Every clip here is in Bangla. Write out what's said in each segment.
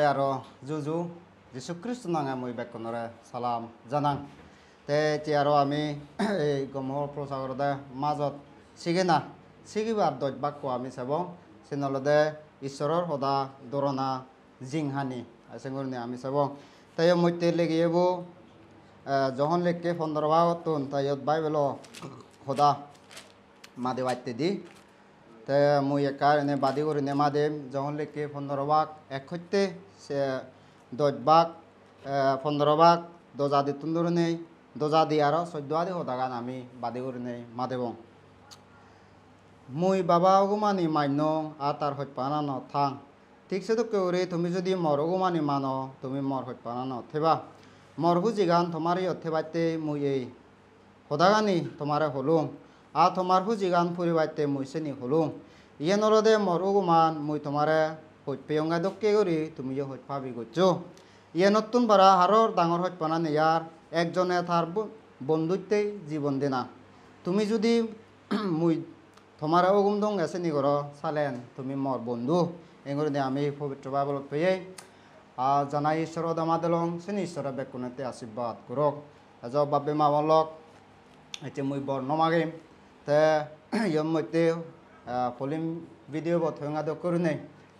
Aro Juju Jesu Kristo nanga moi bekonore salam janang te ti aro ami gomor prosagorda মাজত sigena sigibar doj bakko ami sabo sinolode ঈশ্বরর হদা দরনা জিংহানি আসেঙ্গরনি আমি সব তাই মইতে লেগিয়েবো যখন লেখকে 15 বাগতন তাই বাইবেল হদা মাদে বাইতে দি তে মুই একার এনে বাদি করে নে মাদে যখন লেখকে 15 বাগ এক হইতে সে 10 বাগ 15 বাগ দজা দি তুন্দর নেই দজা দি আরো 14 আদি হদা গান আমি বাদি করে নেই মাদেবং মুই বাবা অগুমানি মান্য আর তার হইত পানানো থাং ঠিক সে তো কেউরে তুমি যদি মর অগুমানি মানো তুমি মর হইত পানানো থেবা মর হুজিগান তোমার থেবাইতে মুই এই হদাগানি তোমারে হলুম আর তোমার হুজিগান ফুরিবাইতে মুই সেনি হলুম ইয়ে নরদে মর অগুমান মুই তোমারে হইত পেয়ঙ্গা দক্কে করি তুমি যে হইত পাবি গচ্ছো ইয়ে নতুন বারা হারর ডাঙর হইত পানানি ইয়ার একজনে তার বন্ধুত্বেই জীবন দেনা তুমি যদি মুই তোমার ওগুম দং এসে নি করো সালেন তুমি মর বন্ধু এগুলো আমি পবিত্র বাইবেল পেয়ে জানাই ঈশ্বর দামাদেলং সেনি ঈশ্বর বেকুনতে আশীর্বাদ করক এজব বাবে মামলক এতে মুই বর নমাগিম তে ইয়ম মধ্যে ফলিম ভিডিও বথঙ্গা দ করুনে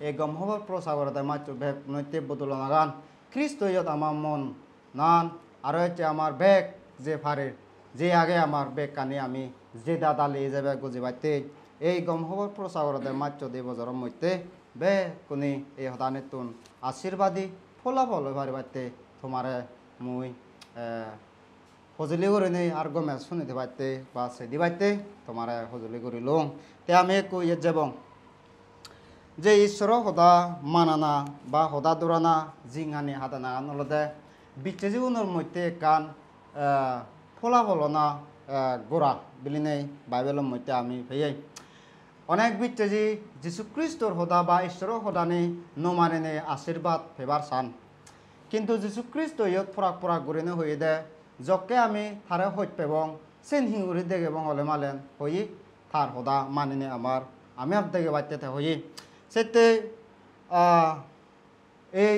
এই গম হবর প্রসাগরতে মাত্র বেক নৈতে বদল নাগান খ্রিস্ট ইয়ত আমার মন নান আর হচ্ছে আমার বেগ যে ফারে যে আগে আমার বেগ কানি আমি যে দাদা লিয়ে যাবে গুজিবাইতে এই গম হবর প্রসাগরতে মাত্র দেব বজরম মধ্যে বে কোনি এই হদানে তুন আশীর্বাদী ফলাফল পারিবাইতে তোমারে মুই সজুলি করে নেই আর গমে শুনিতে পাইতে বা সেদি পাইতে তোমারে সজুলি করি লং তে আমি কই যাবং যে ঈশ্বর সদা মানানা বা সদা দৌড়ানা জিঙানি হাতানা নলদে বিচ্ছে জীবনের মধ্যে কান ফলাফলনা গোড়া বিলি নেই বাইবেলের মধ্যে আমি ফেয়াই অনেক বিচ্ছে যে যীশুখ্রিস্টর সদা বা ঈশ্বর সদানি নমানে নে আশীর্বাদ ফেবার চান কিন্তু যীশুখ্রিস্ট ইয়ত ফরাক ফরাক গড়িনে হয়ে দে যকে আমি থারে হইত পেবং সেন হিঙুরি দেখে এবং হলে মালেন হই থার সদা মানিনে আমার আমি আপ দেখে বাচ্চাতে হই সেতে এই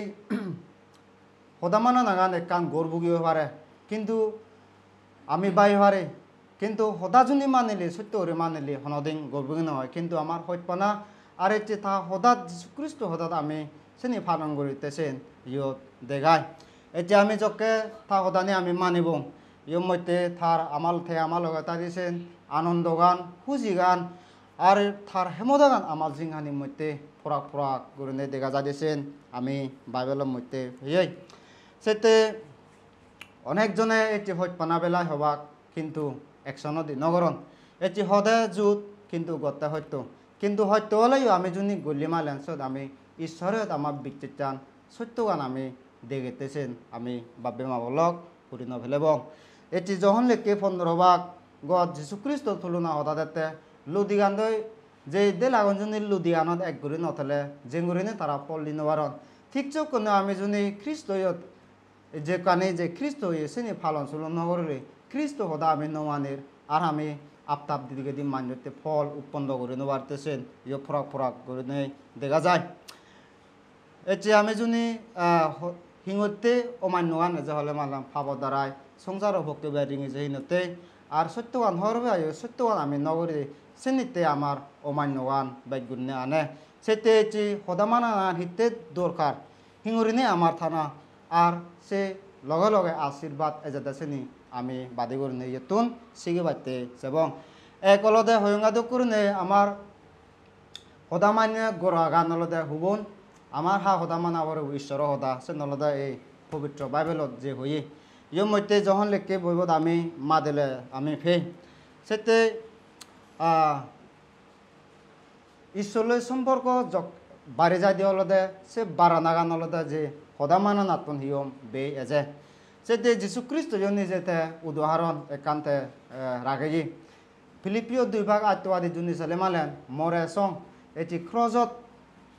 সদা মানা নাগান এক কান গড় বুগিও পারে কিন্তু আমি বাই পারে কিন্তু সদা যদি মানিলি সত্য করে মানিলি হনদিন গর্বগী নহয় কিন্তু আমার হইতপানা আর এতে তা সদাত যীশুখ্রিস্ট সদাত আমি সেনি ফালন করিতেছেন ইয়ত দেখায় এতিয়া আমি যকে তা সদানি আমি মানিব ইয়র মধ্যে থার আমাল থে আমার লগে তারিছেন আনন্দ গান খুশি গান আর থার হেমদা গান আমার জিংহানির মধ্যে ফরাক ফরাক করে দেখা যাইছেন আমি বাইবেলের মধ্যে হইয়াই সেতে অনেকজনে এটি হইতপানা বেলায় হবাক কিন্তু একশন দি নগরন এটি সদে জুত কিন্তু গতে হয়তো কিন্তু হয়তো হলেও আমি যদি গলি মালেন সদ আমি ঈশ্বরের আমার বিচিত্রান সত্য গান আমি দেখেতেছেন আমি বাবে মাবলক পুরি নভেলেব এটি যখন লেখকে 15 ভাগ গদ যীশুখ্রিস্ট তুলনা হতা দেতে লুদিগান যে দেলাগন যদি লুদিগানত এক গুড়ি নথলে জেঙ্গুরিনে তারা পল্লি নবারন ঠিক চোখ কোনো আমি যদি খ্রিস্ট যে কানে যে খ্রিস্ট হয়ে সেনি ফালন চলন নগরে খ্রিস্ট হদা আমি নমানের আর আমি আপতাপ দিকে দিন মানতে ফল উৎপন্ন করে নবারতেছেন ইয়ে ফরাক ফরাক করে দেখা যায় এটি আমি যদি হিঙতে অমান্যগান যে হলে মানলাম ফাবর দ্বারায় সংসার ভক্তি বেরিঙে যে হিনতে আর সত্যগান হরবে সত্যগান আমি নগরে সেনিতে আমার অমান্যগান বাইগুণে আনে সেতে এটি হদামানা হিতে দরকার হিঙরিনে আমার থানা আর সে লগে লগে আশীর্বাদ এজাতে সেনি আমি বাদি করে নিয়ে তুন সিগে বাড়তে এবং একলদে হয়ঙ্গাদ করে আমার সদামান্য গোড়া গান নলদে হুবন আমার হা সদামান আবার ঈশ্বর সদা সে নলদে এই পবিত্র বাইবেলত যে হয়ে ইয়র মধ্যে যখন লেখকে বইবত আমি মা দিলে আমি ফে সেতে ঈশ্বরের সম্পর্ক বাড়ি যাই দিয়ে হলদে সে বারা নাগান হলদে যে সদামানা নাতন হিয়ম বে এজে সেতে যীশুখ্রিস্ট জনি যেতে উদাহরণ একান্তে রাখেজি ফিলিপিও 2 ভাগ আত্মবাদী জুনি চলে মালেন মরে সং এটি ক্রজত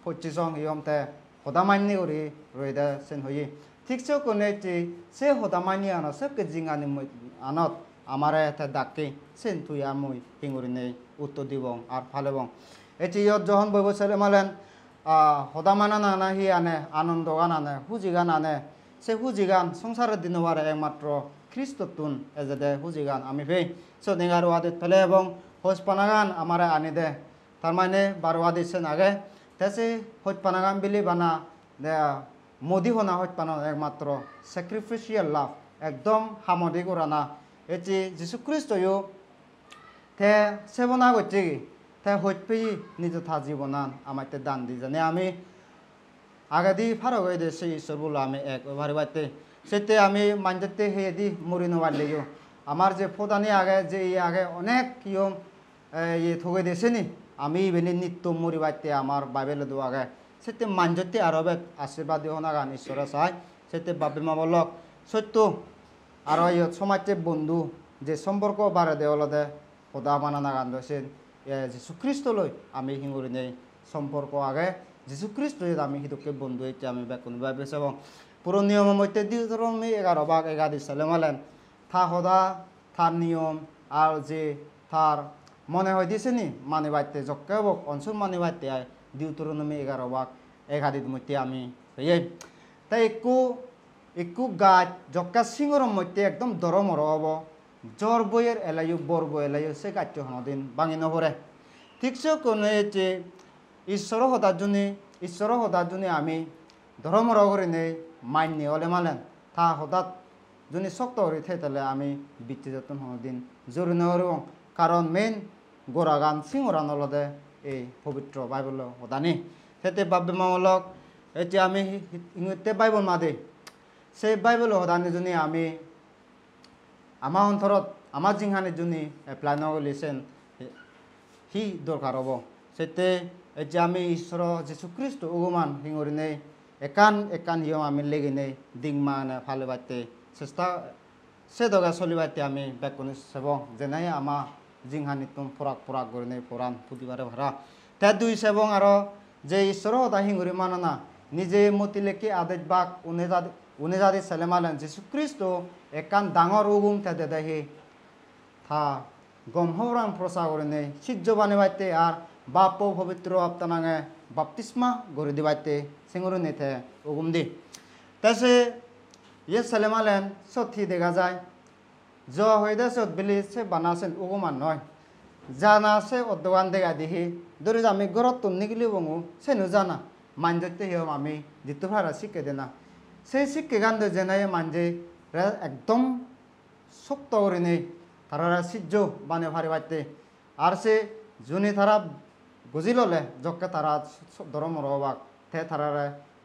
25 সং ইয়মতে সদামান্য করি রয়ে সেন হই ঠিক সে কোনে এটি সে সদামান্য আন সবকে জিঙানি আনত আমারে এতে ডাকে সেন তুই আমি হিঙুরি নেই উত্তর দিব আর ফালেবং এটি ইয়ত যখন বইব চলে মালেন হদামানা নানা হি আনে আনন্দ গান আনে হুজি গান আনে সে হুজি গান সংসারের দিন ওয়ারে একমাত্র খ্রিস্টতুন এজেদে হুজি গান আমি ভেই সদিঙ্গার ওয়াদে তলে এবং হোসপানা গান আমার আনি দে তার মানে বারোয়াদি সেন আগে তেসে হোসপানা গান বিলি বানা মোদি হনা হোসপানা একমাত্র স্যাক্রিফিশিয়াল লাভ একদম হামদি করানা এটি যিশু খ্রিস্ট ইউ তে সেবনা করছে তে হইপি নিজ থা জীবনান আমাকে দান দি জানে আমি আগাদি ফারো হয়ে দে সেই ঈশ্বর বলো আমি এক ভারি বাড়তে সেতে আমি মানজতে হয়ে দি মরি নোয়ার লেগেও আমার যে ফোদানি আগে যে আগে অনেক কিয়ম ইয়ে থগে দেছে নি আমি বেনি নিত্য মরি বাড়তে আমার বাইবেলে দো আগে সেতে মানজতে আরো বেক আশীর্বাদ দিও না গান ঈশ্বরের চাই সেতে বাপে মা বলক সত্য আর সমাজে বন্ধু যে সম্পর্ক বাড়ে দেওয়ালদে খোদা বানানা গান দছেন যিশু খ্রিস্ট লই আমি হিঙ্গুরি নেই সম্পর্ক আগে যিশু খ্রিস্ট আমি হিদুকে বন্ধু হইতে আমি বেকুন ভাবেছ এবং পুরো নিয়ম মধ্যে দিউতরমি 11 ভাগ 11 সালে মালেন থা হদা থার নিয়ম আর যে থার মনে হয় দিছে নি মানে বাইতে জক্কে বক অঞ্চল মানে বাইতে দিউতরমি 11 ভাগ 11 মধ্যে আমি হইয়ে তাই একু গাছ জক্কা সিংহর মধ্যে একদম দরমর হব জ্বর বইয়ের এলাইও বর বই এলাইও সে গাছ হনদিন বাঙি নভরে ঠিক সে কোনো যে ঈশ্বর হতার জন্য আমি ধর্মর করে নেই মাইনে হলে মালেন থা হঠাৎ যদি শক্ত করে থাকলে আমি বৃত্তি যত্ন হনদিন জরুরি নরব কারণ মেইন গোড়া গান সিংহরান হলদে এই পবিত্র বাইবেল হদানি সেতে বাব্য মামলক এটি আমি ইংরেজিতে বাইবেল মাদে সেই বাইবেল হদানি জন্য আমি আমার অন্তরত আমার জিংহানির জন্য এপ্লাই নগলিছেন হি দরকার হব সেতে যে আমি ঈশ্বর যিশু খ্রিস্ট উগুমান হিঙরি নেই একান হিয়ম আমি লেগে নেই দিংমা ফালে বাড়তে চেষ্টা সে দগা চলিবাইতে আমি বেকুনি সেবং যেনাই আমার জিংহানি তুম ফরাক করে নেই পুরাণ প্রতিবারে ভাড়া তে দুই সেবং আর যে ঈশ্বর হতা হিঙরি মাননা নিজে মতি লেখি আদেশ বাক উনি যাদি ছেলেমালেন যিশু খ্রিস্ট একান ডাঙর উগুম তে দেখি থা গম হরাম প্রচার করে নেই সিজ্জ বানিবাইতে আর বাপ পবিত্র আপনাঙে বাপ্তিস্মা গড়ি দিবাইতে সিঙ্গুর নিতে উগুম দি তাছে ইয়ে ছেলেমালেন সত্যি দেখা যায় জ হয়ে দে সত বিলি সে বানাছেন উগুমান নয় জানা সে অদ্দগান দেখা দেখি ধরে আমি ঘরত তুলনি গেলে বঙু সে জানা মানজতে হিয়ম আমি জিতু ভাড়া শিখে দেনা সেই শিক্ষে গান যেনাই মানজে একদম শক্ত করে নেই তারা সিজ্জ বানে ভারি বাড়তে আর সে জুনি তারা বুঝি ললে যকে তারা ধর্মর হবাক তে তারা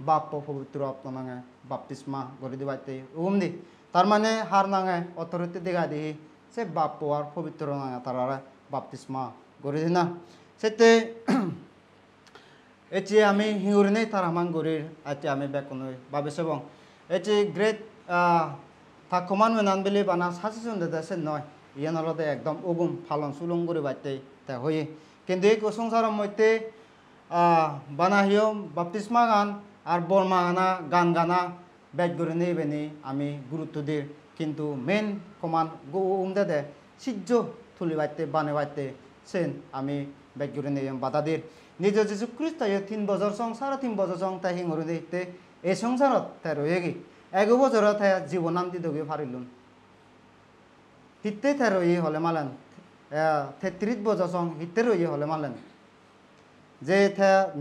বাপ পবিত্র আপনাঙে বাপ্তিস্মা গড়ি দিবাইতে উগুম দি তার মানে হার নাঙে অথরিটি দেখা দিহি সে বাপ আর পবিত্র নাঙে তারা বাপ্তিস্মা গড়ি দি না সেতে এটি আমি হিঙুরি নেই তার হামান গড়ির এটি আমি বেকুন ভাবিছে এবং এটি গ্রেট থাকুমান মেনান বিলি বানা সাসি চন্দ্র দেশে নয় ইয়ান হলদে একদম উগুম ফালন সুলং করে বাড়তে তা হয়ে কিন্তু এই সংসারের মধ্যে বানা হিয়ম বাপ্তিস্মা গান আর বর্মা গান গানা ব্যাগ করে নেই বেনি আমি গুরুত্ব দিই কিন্তু মেন কমান উম দে সিজ্জ তুলি বাড়তে বানে বাড়তে সেন আমি ব্যাগ করে নেই বাধা দিই নিজ যিশু খ্রিস্ট 3 বছর সং 3.5 বছর সং তাই হিঙুরি দিতে এই সংসারত তাই রয়ে গি 1 বছরত তাই জীবনান্তি দগি ফারিলুন হিতে তাই রয়ে হলে মালেন 33 বছর সং হিতে রয়ে হলে মালেন যে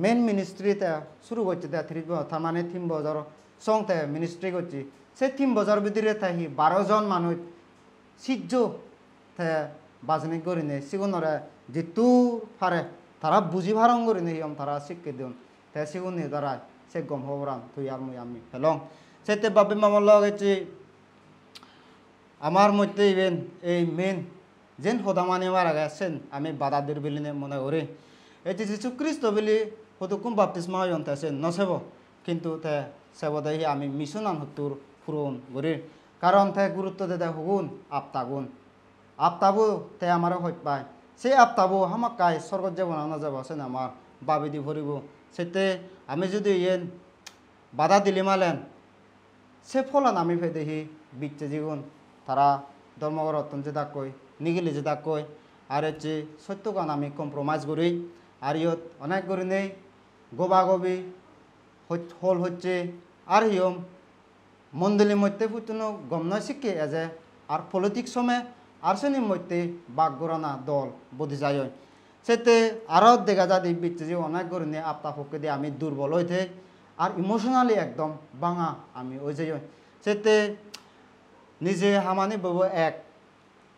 মেন মিনিস্ট্রি শুরু করছে 30 বছর তার মানে 3 বছর সং মিনিস্ট্রি করছি সে 3 বছর ভিতরে তাই 12 জন মানুষ সিজ্জ বাজনি করি নে সিগুনরে যেতু পারে তারা বুঝি ভারং করি নে তারা শিক্ষা দিন তে সিগুনি দ্বারা সে গম হবরান তুই আর মুই আমি হেলং সেতে বাপি মামার লগেছি আমার মধ্যে ইভেন এই মেন যেন হদামানি মারা গেছেন আমি বাধা দির বিলিনে মনে করি এটি যিশু খ্রিস্ট বলি হতুকুম বাপ্তিস্মা হয়ে অন্তেছেন নসেব কিন্তু তে সেব দেখি আমি মিশন আন হতুর ফুরন করি কারণ তে গুরুত্ব দে হুগুন আপতাবু তে আমার হইত পায় সেই আপতাবু হামাক কাই স্বর্গ যাব না যাব আছেন আমার বাবিদি ভরিব সেতে আমি যদি ইয়েন বাধা দিলি মালেন সে ফলান আমি ফে দেখি বিচ্ছে জীবন তারা ধর্মগরতন যে কই নিগিলি যে কই আর হচ্ছে সত্য গান আমি কম্প্রোমাইজ করি আর ইয়ত অনেক করি নেই গোবাগবি হল হচ্ছে আর হিয়ম মন্ডলীর মধ্যে পুতুনো গমন শিখে এজে আর পলিটিক্স সময় আর শ্রেণীর মধ্যে বাগগরানা দল বদি যায় সেতে আরও দেখা যায় বিচ্ছে যে অনেক গরনে আপনা পক্ষে দিয়ে আমি দুর্বল হইতে আর ইমোশনালি একদম বাঙা আমি ওই যাই সেতে নিজে হামানি বব এক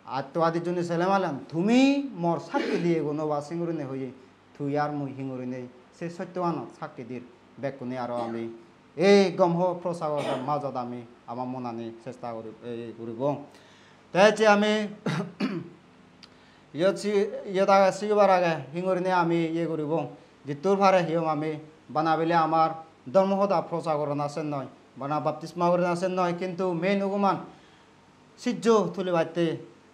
আর তো আদির জন্য ছেলে মালান তুমি মোর সাক্ষী দিয়ে কোনো বা সিঙ্গুরিনে হয়ে তুই আর মুই হিঙ্গুরিনে সে সত্যবানক সাক্ষী দিয়ে বেকুনি আরও আমি এই গম্ভ প্রসাগর মাজত আমি আমার মনানি চেষ্টা করিব তাই আমি ইয়ত আগে সিগবার আগে হিঙ্গুরিনে আমি করিব যে তোর ভারে হিয়ম আমি বানাবিলে আমার ধর্মহদা প্রসাগর আছেন নয় বানা বাপ্তিস্মা করে আছেন নয় কিন্তু মেইন উগুমান সিজ্জ তুলি বাড়তে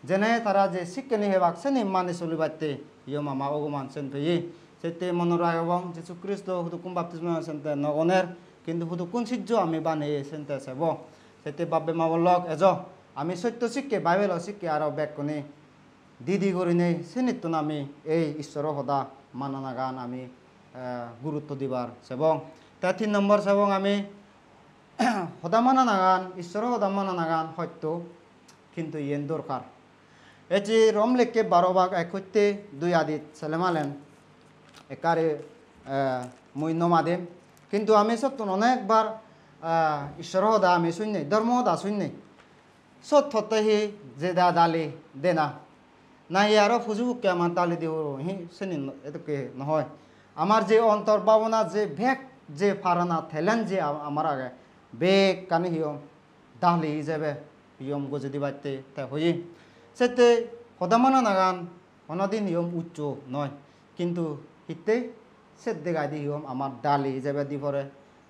যেনে তারা যে শিক্ষণী হেবাক সেনি মানে চলি বাড়তে ইয়ম আমা অগুমান সেন ফেয়ে সেতে মনোরায় এবং যিশু খ্রিস্ট হুদুকুম বাপ্তিস্মা সেনতে নগনের কিন্তু হুদুকুন সিজ্জ আমি বানিয়ে সেনতে সেব সেতে বাব্বে মাবলক এজ আমি সত্য শিক্ষে বাইবেল শিক্ষে আরও ব্যাকুনি দিদি করি নেই সেনিত আমি এই ঈশ্বর সদা মাননা গান আমি গুরুত্ব দিবার সেবং তা 3 নম্বর সেবং আমি সদা মাননা গান ঈশ্বর সদা মাননা গান সত্য কিন্তু ইয়েন দরকার এটি রমলেখকে 12 ভাগ 1-2 আদিত ছেলেমালেন একারে মুই নমাদেম কিন্তু আমি সত্য অনেকবার ঈশ্বর সদা আমি শূন্য ধর্ম সদা শূন্য সত্যহি যে দালি দেনা না আরও ফুজুকে আমার তালি দিব হি সেনি এটুকে নহয় আমার যে অন্তর ভাবনা যে ভেক যে ফারানা থেলেন যে আমার আগে বেগ কানি হিয়ম দালি যাবে হিয়ম গজে দিবাইতে তে হই সেতে সদামানা নাগান অনাদিন হিয়ম উচ্চ নয় কিন্তু হিতে সেদ্দে গাইদি হিয়ম আমার ডালি যাবে দিবরে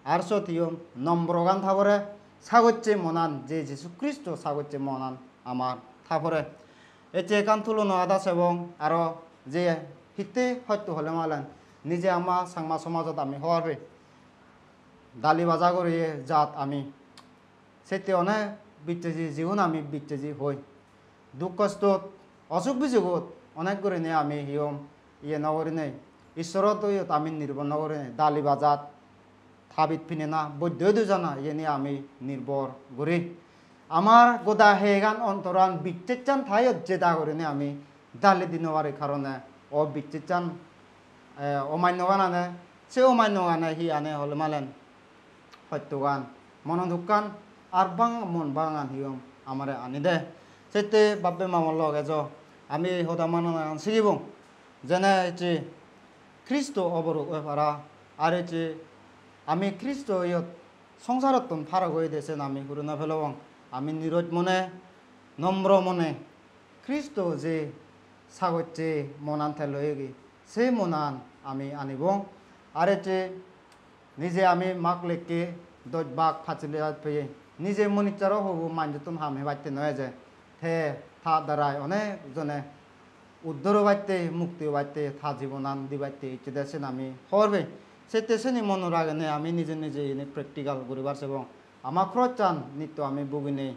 আর সত হিয়ম নম্র গান থাবরে সাগচ্ছে মনান যে যিশু খ্রিস্ট সাগচ্ছে মনান আমার থাপরে এতে কান তুলনা আদাস এবং আরও যে হিতে হয়তো হলে মালেন নিজে আমার সাংমা সমাজত আমি হওয়ার ডালি বাজা করে জাত আমি সেতে অনেক বিচ্ছেজি জীবন আমি বিচ্ছেজি হই দুঃখ কষ্ট অসুখ বিসুখত অনেক করে নিয়ে আমি হিয়ম নগরী নেই ঈশ্বরত আমি নির্ভর নগরী নেই ডালি বাজাত থাবিত ফিনে না বৈদ্য দুজানা নিয়ে আমি নির্ভর করি আমার গোদা হেগান অন্তরান বিচ্ছেচান ঠাইত জেদা করে আমি ডালি দিনবারের কারণে ও বিচ্ছেচান অমান্য গান আনে সে অমান্য গানে হি আনে হলে মালেন সত্য গান মন দুঃখান আর মন বাঙান হিয়ম আমারে আনি দে সেতে বাব্বে মামর লগ এজ আমি সদা মান শিখিব যেনে যে খ্রিস্ট অবরোগ পারা আর যে আমি খ্রিস্ট ইয়ত সংসারত ফারাক হয়ে দিয়েছেন আমি করুণা ফেলবং আমি নিরজ মনে নম্র মনে খ্রিস্ট যে সাগচ্ছে মনান থেলয়ে সে মনান আমি আনিব আর যে নিজে আমি মাক লেখকে 10 বাঘ ফাঁচিলে পেয়ে নিজে মনিচারও হব মানজতন হামে বাড়তে নয় যে থে থা দ্বারায় অনেক জনে উদ্ধর বাড়তে মুক্তিও বাড়তে থা জীবনান দিবাইতে ইচ্ছে দেশেন আমি হরবে সেতে সেনি মনোরাগনে আমি নিজে নিজে এনে প্র্যাকটিক্যাল করিবার এবং আমার খরচান নিত্য আমি বুগিনে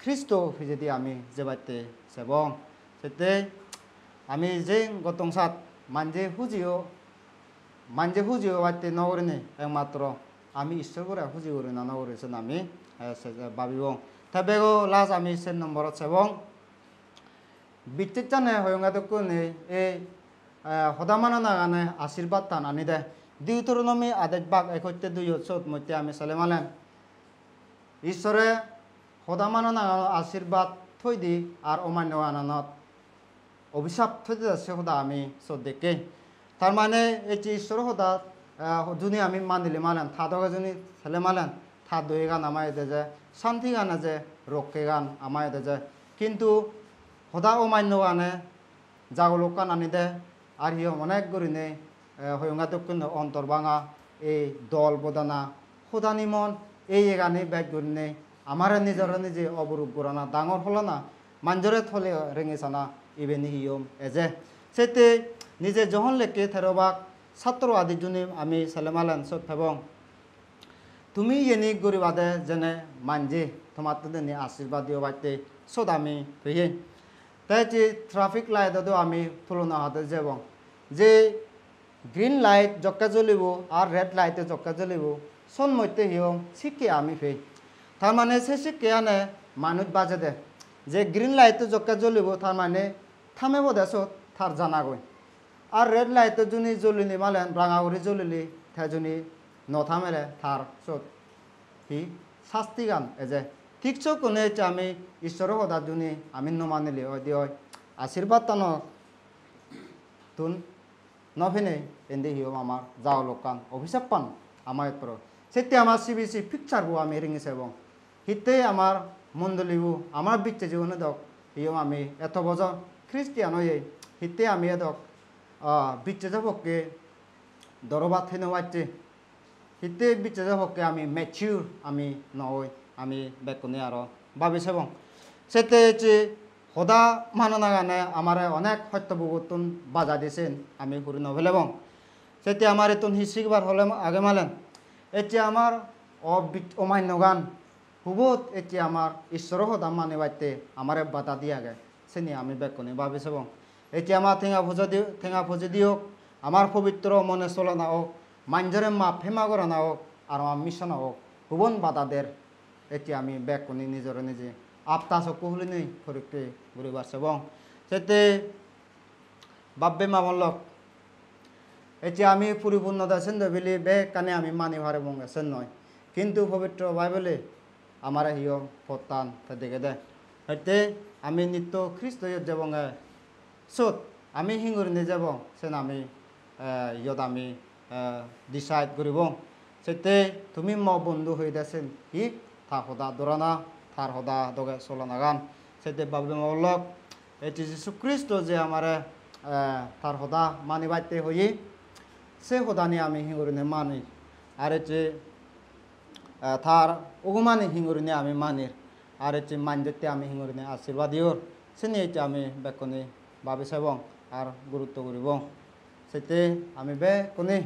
খ্রিস্ট যদি আমি যে বাড়তে সেবং সেতে আমি যে গতং সাত মানজে হুজিও বাড়তে নগরিনে একমাত্র আমি ঈশ্বর করে হুজি করি না নগরেছেন আমি ভাবিব তবেগো লাস্ট আমি 7 নম্বরত সেবং বিচ্ছেচানে হয়ঙ্গাতকুনে এই সদামানা নাগানে আশীর্বাদ টান আনি দে ডিউটোরনমি 8 1-2 মধ্যে আমি সালেমালেন ঈশ্বরে সদামানা নাগান আশীর্বাদ থৈ দি আর অমান্য আনানত অভিশাপ থৈ দি আছে সদা আমি দেখে তার মানে এই যে ঈশ্বর সদা যদি আমি মানিলে মালেন থাদকে যদি ছেলে মালেন থা দই গান আমায় দে যায় শান্তি গানে যে রক্ষে গান আমায় দে যায় কিন্তু সদা অমান্য গানে জাগলোক গান আনি দে আর হিও অনেক গরিনে হয়ঙ্গাতকুন অন্তর ভাঙা এই দল বদানা সদানি মন এই গানে ব্যাগ গরিনে আমার নিজে অবরূপ গড়ানা ডাঙর হল না মাঞ্জরে থলে রেঙে সানা ইবেনি হিয়ম এজে সেতে নিজে যখন লেখে 13 ভাগ ছাত্র আদি জুনি আমি সালেমালেন সব এবং তুমি এনি গরিবাদে যেনে মানজে তোমার দিনে আশীর্বাদ দিও বাড়তে সদ আমি ফেয়ে তাই যে ট্রাফিক লাইটও আমি তুলনা হাতে যাব যে গ্রিন লাইট জক্কা জ্বলিব আর রেড লাইটে জক্কা জ্বলিব সন মধ্যে হিয়ম শিক্ষে আমি ফেই তার মানে সে শিক্ষে আনে মানুষ বাজে দে যে গ্রিন লাইটে জক্কা জ্বলিব তার মানে থামেব দেশত তার জানাগৈ আর রেড লাইটে জুনি জ্বলিনি মালেন রাঙাগুড়ি জ্বলিলি তাই জুনি নথামেলে তার চত হি শাস্তি গান এজে ঠিক চোখ কোনে আমি ঈশ্বৰৰ সদা জুনি আমি নমানিলি হয় দি হয় আশীর্বাদ তানো তুন নফিনে এন্দে হিয়ম আমার যাও লোকান অভিশাপ পান আমার পর সেটি আমার সিবিসি পিকচারবো আমি রিঙিছে এবং হিতে আমার মণ্ডলীবু আমার বিচ্ছে জীবনে দক হিয়ম আমি এত বছর খ্রিস্টিয়ান হয়ে হিতে আমি এদক বিচ্ছে যাবকে দরবার থেনে বাচ্চে হিতে বিচ্ছে যাবকে আমি ম্যাচিউর আমি নয় আমি বেকনে আরো ভাবিছে এবং সেতে সদা মানো নাগানে আমার অনেক সত্যবগুতুন বাজা দিছেন আমি হুরি নভেলে এবং সেটি আমার এতুন হিসিকবার হলে আগে মালেন এটি আমার অমান্য গান হুবত এটি আমার ঈশ্বর সদা মানে বাইতে আমার বাধা দিয়া গে সেনি আমি বেকনে ভাবিছে এবং এটি আমার ঠেঙা ভুজি দিওক আমার পবিত্র মনে চলে না হোক মাঞ্জরে মা ফেমা করে না হোক আর আমার মিশন হোক হুবন বাধাদের এটি আমি বেকনে নিজরে নিজে আপতা চকু হলে নেই ফরিকটি ঘুরে বাড়ছে এবং সেতে বাব্বে মামলক এটি আমি পরিপূর্ণতা সেন বলি বে কানে আমি মানি ভারে বঙ্গেছেন নয় কিন্তু পবিত্র বাইবেলে আমার হিয় ফতান তা দেখে দেয় এতে আমি নিত্য খ্রিস্ট যাব সত আমি হিঙ্গুর নিয়ে যাব সেন আমি ইয়ত আমি ডিসাইড করিব সেতে তুমি ম বন্ধু হয়ে দেছেন হি থা সদা দরানা থার সদা দগে চলানা গান সেতে বাবলে মল্লক এটি যিশু খ্রিস্ট যে আমার তার সদা মানি বাইতে হই সে সদানি আমি হিঙ্গুরিনে মানি আর এটি থার ওগুমানি হিঙ্গুরিনে আমি মানির আর এটি মানজতে আমি হিঙ্গুরিনে আশীর্বাদ দিওর সেনি এটি আমি বেকনে ভাবিছে এবং আর গুরুত্ব করিব সেতে আমি বে কোনে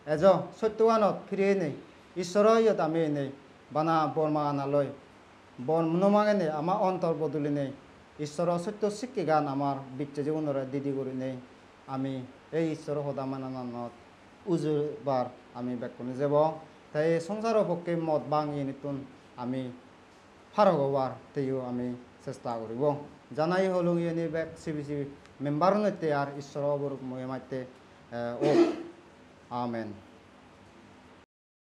এজ সত্যগানত ফিরিয়ে নেই ঈশ্বর ইয়ত আমি নেই বানা বরমাগানালয় বন নমাগে নেই আমার অন্তর বদলি নেই ঈশ্বর সত্য শিক্ষি গান আমার বিচ্ছে জীবনের দিদি করি নেই আমি এই ঈশ্বর সদা মানানত উজুবার আমি বেকনে যাব তাই সংসারের পক্ষে মত বাঙিয়ে নিতুন আমি ফারগবার তেও আমি চেষ্টা করিব জানাই হলো ইয়ে বেক সিবিসি মেম্বার নৈতে আর ঈশ্বর অবরূপ মহিমাতে ও আমেন।